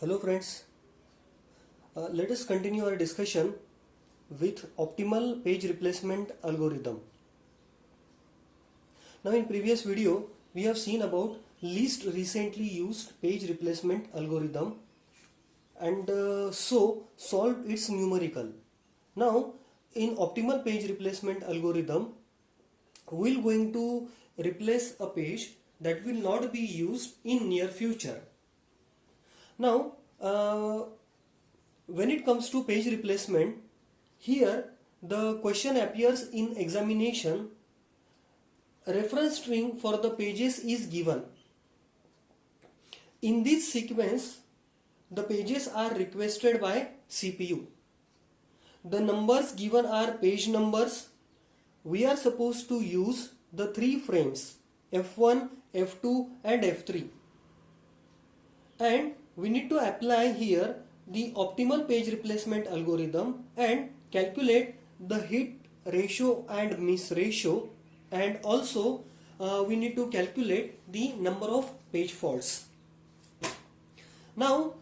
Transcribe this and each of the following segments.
Hello friends, let us continue our discussion with optimal page replacement algorithm. Now in previous video we have seen about least recently used page replacement algorithm and so solved its numerical. Now in optimal page replacement algorithm we are going to replace a page that will not be used in near future. Now when it comes to page replacement, here the question appears in examination. Reference string for the pages is given. In this sequence, the pages are requested by CPU. The numbers given are page numbers. We are supposed to use the three frames F1, F2 and F3. And we need to apply here the optimal page replacement algorithm and calculate the hit ratio and miss ratio, and also we need to calculate the number of page faults. Now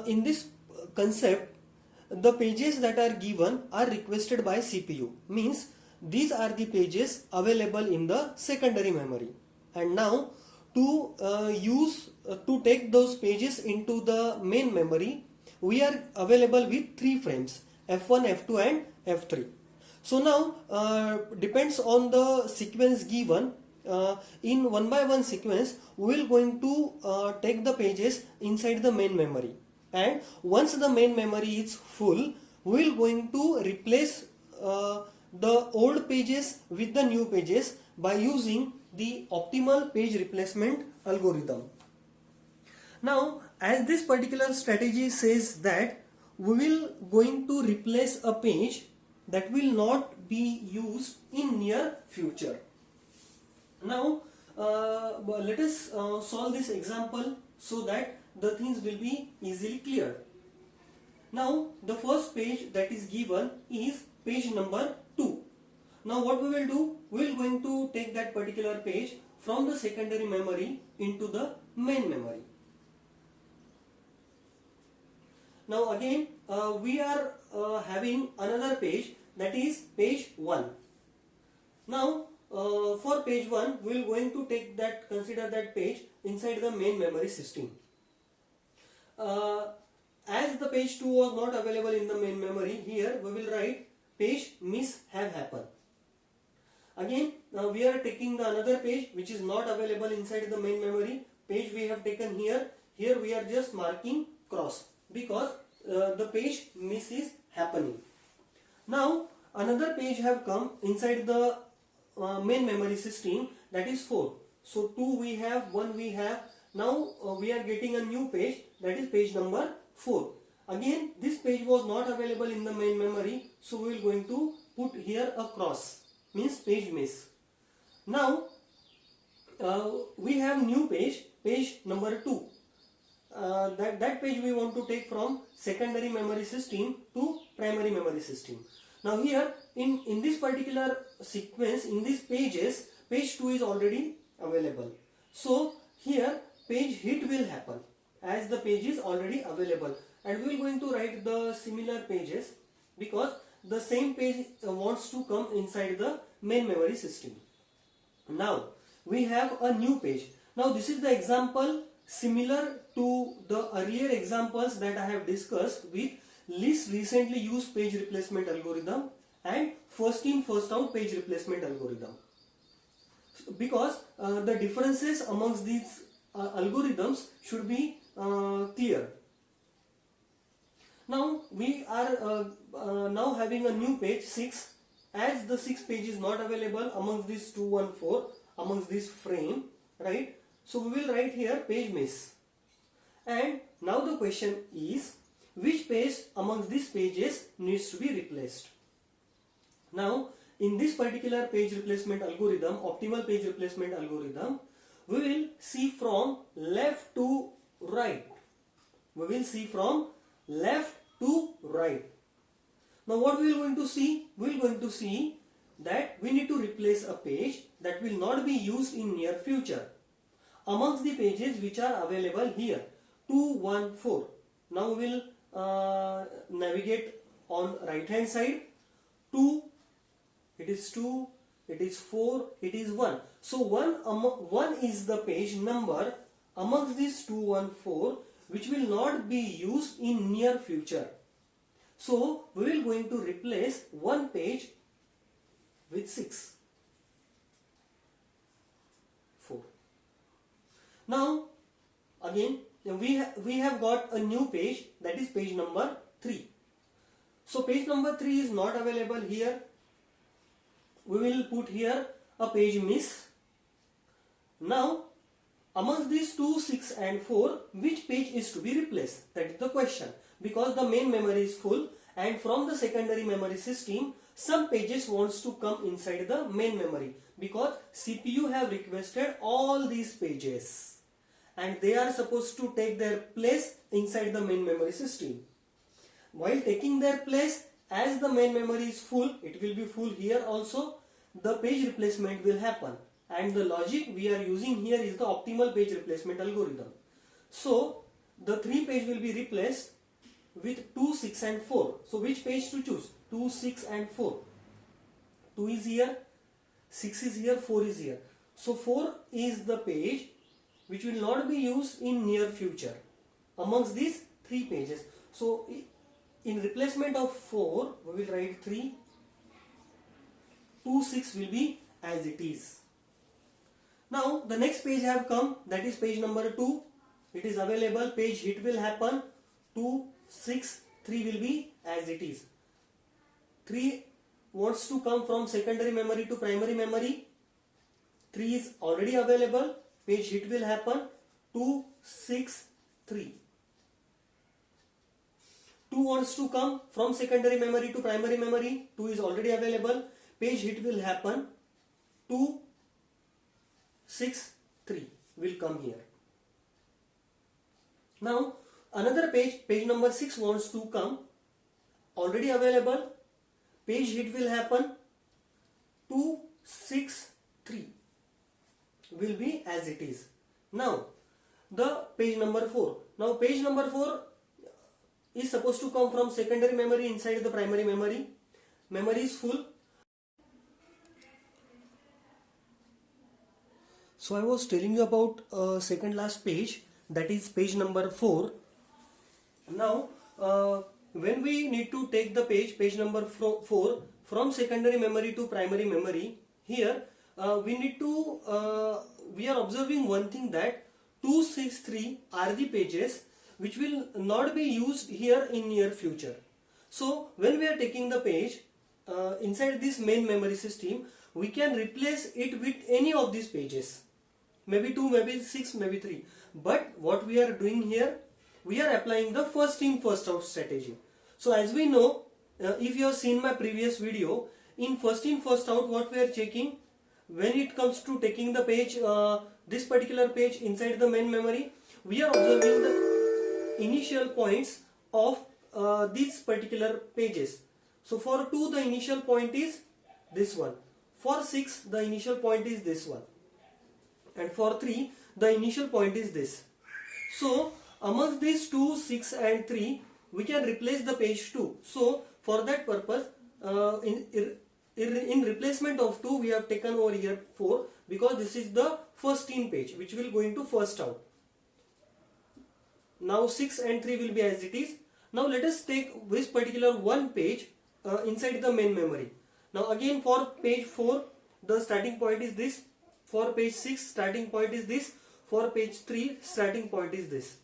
in this concept, the pages that are given are requested by CPU, means these are the pages available in the secondary memory, and now to take those pages into the main memory, we are available with three frames F1, F2 and F3. So now depends on the sequence given. In one by one sequence we will going to take the pages inside the main memory, and once the main memory is full, we will going to replace the old pages with the new pages by using the optimal page replacement algorithm. Now as this particular strategy says that we will going to replace a page that will not be used in near future. Now let us solve this example so that the things will be easily clear. Now the first page that is given is page number 2. Now what we will do, we will going to take that particular page from the secondary memory into the main memory. Now again we are having another page, that is page 1. Now for page 1 we will going to consider that page inside the main memory system. As the page 2 was not available in the main memory, here we will write page miss have happened. Again we are taking the another page which is not available inside the main memory. Page we have taken here we are just marking cross because the page miss is happening. Now another page have come inside the main memory system, that is 4. So 2 we have, 1 we have. Now we are getting a new page, that is page number 4. Again this page was not available in the main memory, so we will going to put here a cross, means page miss. Now we have new page, page number 2. That page we want to take from secondary memory system to primary memory system. Now here in this particular sequence, in these pages, page 2 is already available. So here page hit will happen as the page is already available, and we are going to write the similar pages because the same page wants to come inside the main memory system. Now we have a new page. Now this is the example similar to the earlier examples that I have discussed with least recently used page replacement algorithm and first in first out page replacement algorithm, because the differences amongst these algorithms should be clear. Now we are now having a new page 6, as the 6th page is not available amongst these 2, 1, 4 amongst this frame, right? So we will write here page miss. And now the question is, which page amongst these pages needs to be replaced? Now in this particular page replacement algorithm, optimal page replacement algorithm, we will see from left to right. We will see from left to right. Now what we are going to see? We are going to see that we need to replace a page that will not be used in near future amongst the pages which are available here, 2, 1, 4. Now we will navigate on right hand side. 2, it is 2, it is 4, it is 1. So 1 is the page number amongst these 2, 1, 4 which will not be used in near future. So we will going to replace one page with 6, 4. Now again we have got a new page, that is page number 3. So page number 3 is not available here. We will put here a page miss. Now amongst these 2, 6 and 4, which page is to be replaced? That is the question. Because the main memory is full and from the secondary memory system some pages wants to come inside the main memory, because CPU have requested all these pages and they are supposed to take their place inside the main memory system. While taking their place, as the main memory is full, it will be full here also, the page replacement will happen, and the logic we are using here is the optimal page replacement algorithm. So the 3 page will be replaced with 2, 6 and 4. So which page to choose? 2, 6 and 4. 2 is here, 6 is here, 4 is here. So 4 is the page which will not be used in near future amongst these 3 pages. So in replacement of 4 we will write 3, 2, 6 will be as it is. Now the next page have come, that is page number 2. It is available, page hit will happen, 2, 6, 3 will be as it is. 3 wants to come from secondary memory to primary memory. 3 is already available, page hit will happen, 2, 6, 3. 2 wants to come from secondary memory to primary memory. 2 is already available, page hit will happen, 2, 6, 3 will come here. Now another page, page number 6 wants to come, already available, page hit will happen, 2, 6, 3 will be as it is. Now the page number 4. Now page number 4 is supposed to come from secondary memory inside the primary memory. Memory is full. So I was telling you about second last page, that is page number 4. Now when we need to take the page number 4 from secondary memory to primary memory, here we are observing one thing, that 2, 6, 3 are the pages which will not be used here in near future. So when we are taking the page inside this main memory system, we can replace it with any of these pages, maybe 2, maybe 6, maybe 3. But what we are doing here, we are applying the first in first out strategy. So as we know, if you have seen my previous video, in first in first out what we are checking, when it comes to taking the page, this particular page inside the main memory, we are observing the initial points of these particular pages. So for 2 the initial point is this one, for 6 the initial point is this one, and for 3 the initial point is this. So amongst these 2, 6 and 3 we can replace the page 2. So for that purpose in replacement of 2 we have taken over here 4, because this is the first in page which will go into first out. Now 6 and 3 will be as it is. Now let us take this particular one page inside the main memory. Now again for page 4 the starting point is this, for page 6 starting point is this, for page 3 starting point is this.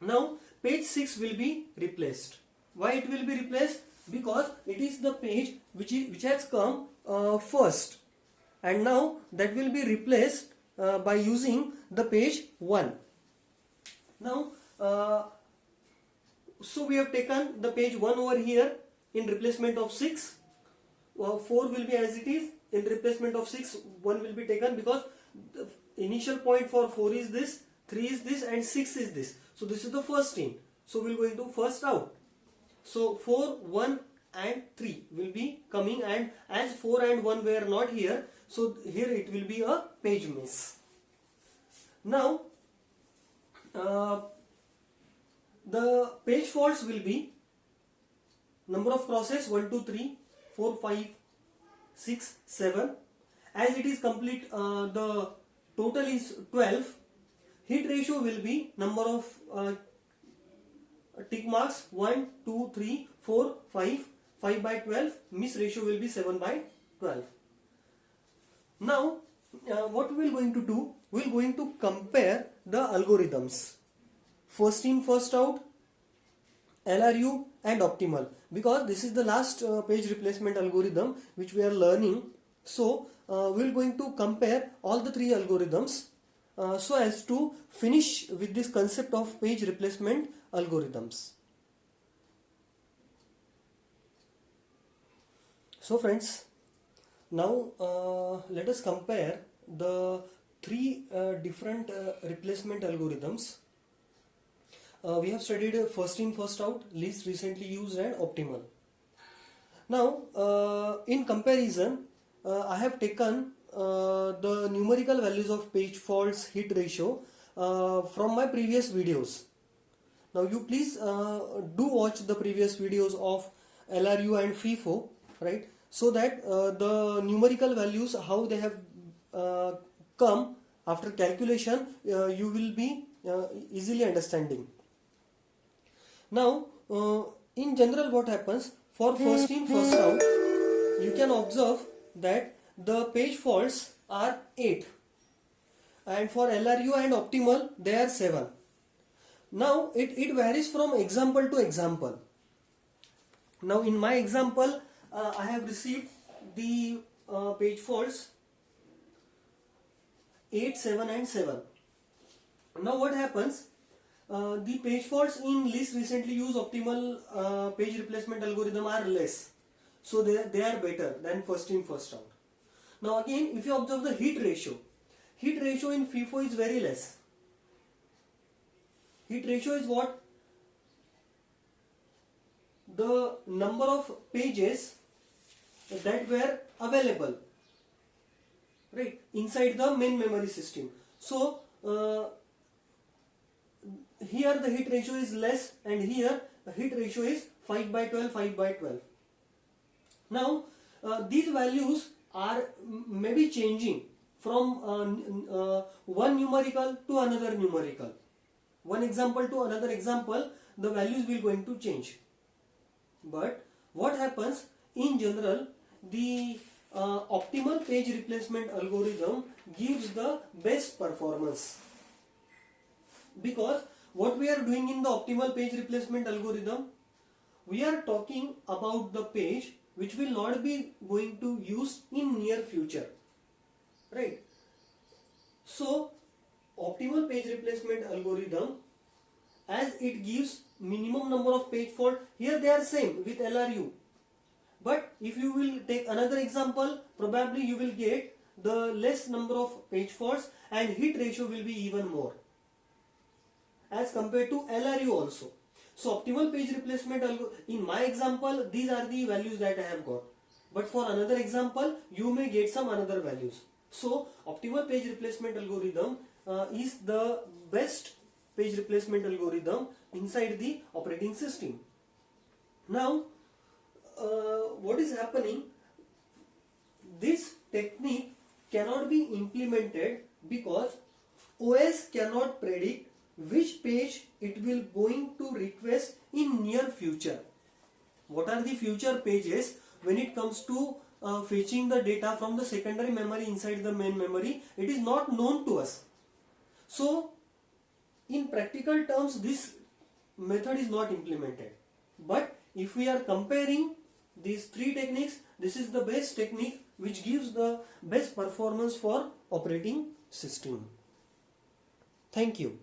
Now page 6 will be replaced. Why it will be replaced? Because it is the page which has come first, and now that will be replaced by using the page 1. Now so we have taken the page 1 over here in replacement of 6. 4 will be as it is, in replacement of 6 1 will be taken, because the initial point for 4 is this, 3 is this and 6 is this. So this is the first in, so we will go into first out. So 4, 1 and 3 will be coming, and as 4 and 1 were not here, so here it will be a page miss. Now the page faults will be number of process 1, 2, 3, 4, 5, 6, 7. As it is complete, the total is 12. Hit ratio will be number of tick marks 1, 2, 3, 4, 5, 5 by 12. Miss ratio will be 7 by 12. Now, what we are going to do? We are going to compare the algorithms. First in, first out, LRU and optimal, because this is the last page replacement algorithm which we are learning. So we are going to compare all the three algorithms so as to finish with this concept of page replacement algorithms. So friends, now let us compare the three different replacement algorithms. We have studied first in, first out, least recently used, and optimal. Now in comparison, I have taken the numerical values of page faults hit ratio from my previous videos. Now you please do watch the previous videos of LRU and FIFO, right? So that the numerical values, how they have come after calculation, you will be easily understanding. Now, in general, what happens for first in, first out, you can observe that the page faults are 8, and for LRU and optimal they are 7. Now, it varies from example to example. Now, in my example, I have received the page faults 8, 7, and 7. Now, what happens? The page faults in least recently used optimal page replacement algorithm are less, so they are better than first in, first out. Now again, if you observe the hit ratio in FIFO is very less. Hit ratio is what? The number of pages that were available, right, inside the main memory system. So here the hit ratio is less, and here the hit ratio is 5 by 12, 5 by 12. Now these values are maybe changing from one numerical to another numerical. One example to another example, the values will going to change. But what happens in general, the optimal page replacement algorithm gives the best performance, because what we are doing in the optimal page replacement algorithm, we are talking about the page which will not be going to use in near future, right? So optimal page replacement algorithm, as it gives minimum number of page fault, here they are same with LRU, but if you will take another example, probably you will get the less number of page faults, and hit ratio will be even more as compared to LRU also. So optimal page replacement in my example, these are the values that I have got, but for another example you may get some another values. So optimal page replacement algorithm is the best page replacement algorithm inside the operating system. Now what is happening, this technique cannot be implemented because OS cannot predict which page it will going to request in near future. What are the future pages when it comes to fetching the data from the secondary memory inside the main memory? It is not known to us. So in practical terms, this method is not implemented. But if we are comparing these three techniques, this is the best technique which gives the best performance for operating system. Thank you.